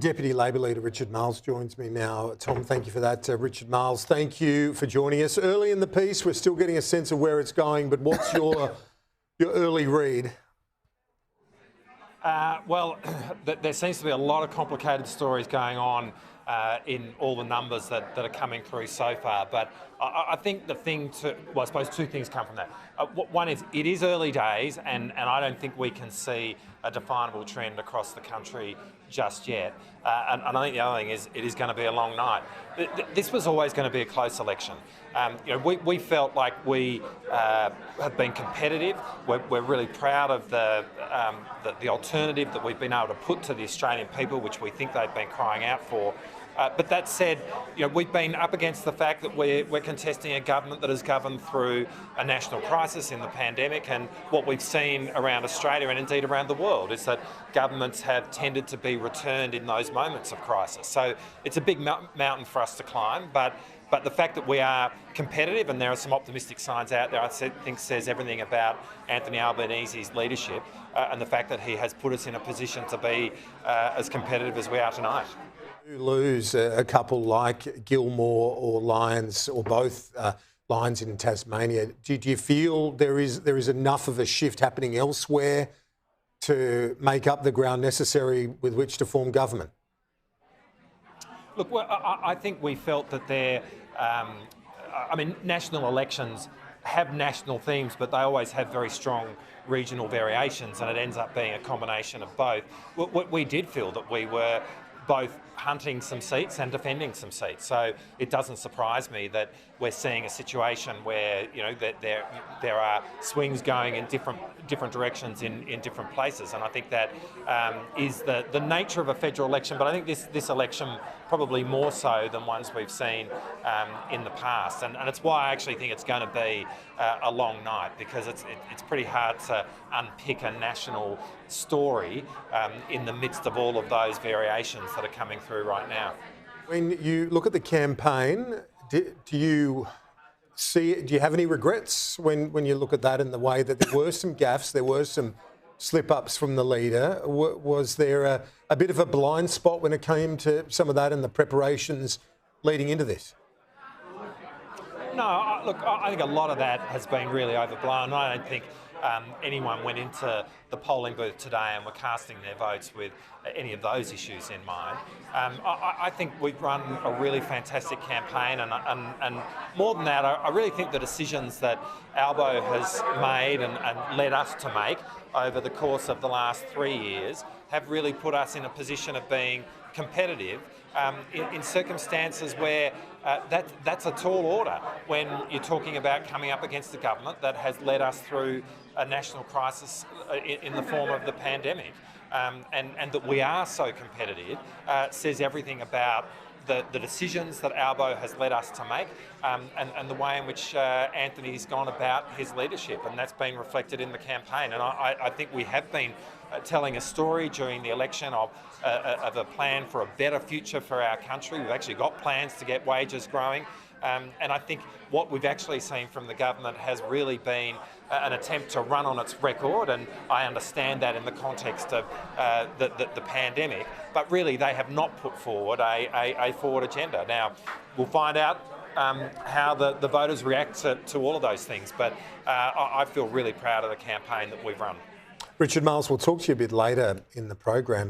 Deputy Labor Leader Richard Marles joins me now. Tom, thank you for that. Richard Marles, thank you for joining us. Early in the piece, we're still getting a sense of where it's going, but what's your early read? Well, there seems to be a lot of complicated stories going on in all the numbers that are coming through so far. But I think I suppose two things come from that. One is it is early days, and I don't think we can see a definable trend across the country just yet. And I think the other thing is it is going to be a long night. This was always going to be a close election. We felt like we have been competitive. We're really proud of the alternative that we've been able to put to the Australian people, which we think they've been crying out for. But that said, we've been up against the fact that we're contesting a government that has governed through a national crisis in the pandemic, and what we've seen around Australia and indeed around the world is that governments have tended to be returned in those moments of crisis. So it's a big mountain for us to climb, but the fact that we are competitive, and there are some optimistic signs out there, I think says everything about Anthony Albanese's leadership and the fact that he has put us in a position to be as competitive as we are tonight. You lose a couple like Gilmore or Lyons, or both Lyons in Tasmania. Do you feel there is enough of a shift happening elsewhere to make up the ground necessary with which to form government? Look, well, I think we felt that national elections have national themes, but they always have very strong regional variations, and it ends up being a combination of both. We did feel that we were both hunting some seats and defending some seats. So it doesn't surprise me that we're seeing a situation where that there are swings going in different directions in different places, and I think that is the nature of a federal election. But I think this election probably more so than ones we've seen in the past, and it's why I actually think it's going to be a long night, because it's pretty hard to unpick a national story in the midst of all of those variations that are coming through right now. When you look at the campaign, do you have any regrets when you look at that, in the way that there were some gaffes, there were some slip-ups from the leader? Was there a bit of a blind spot when it came to some of that and the preparations leading into this? No, look, I think a lot of that has been really overblown. I don't think anyone went into the polling booth today and were casting their votes with any of those issues in mind. I think we've run a really fantastic campaign, and more than that, I really think the decisions that Albo has made and led us to make over the course of the last 3 years have really put us in a position of being competitive in circumstances where that's a tall order when you're talking about coming up against a government that has led us through a national crisis in the form of the pandemic. And that we are so competitive says everything about the decisions that Albo has led us to make, and the way in which Anthony's gone about his leadership, and that's been reflected in the campaign. And I think we have been telling a story during the election of a plan for a better future for our country. We've actually got plans to get wages growing. And I think what we've actually seen from the government has really been an attempt to run on its record, and I understand that in the context of the pandemic, but really they have not put forward a forward agenda. Now, we'll find out how the voters react to all of those things, but I feel really proud of the campaign that we've run. Richard Marles, we'll talk to you a bit later in the program.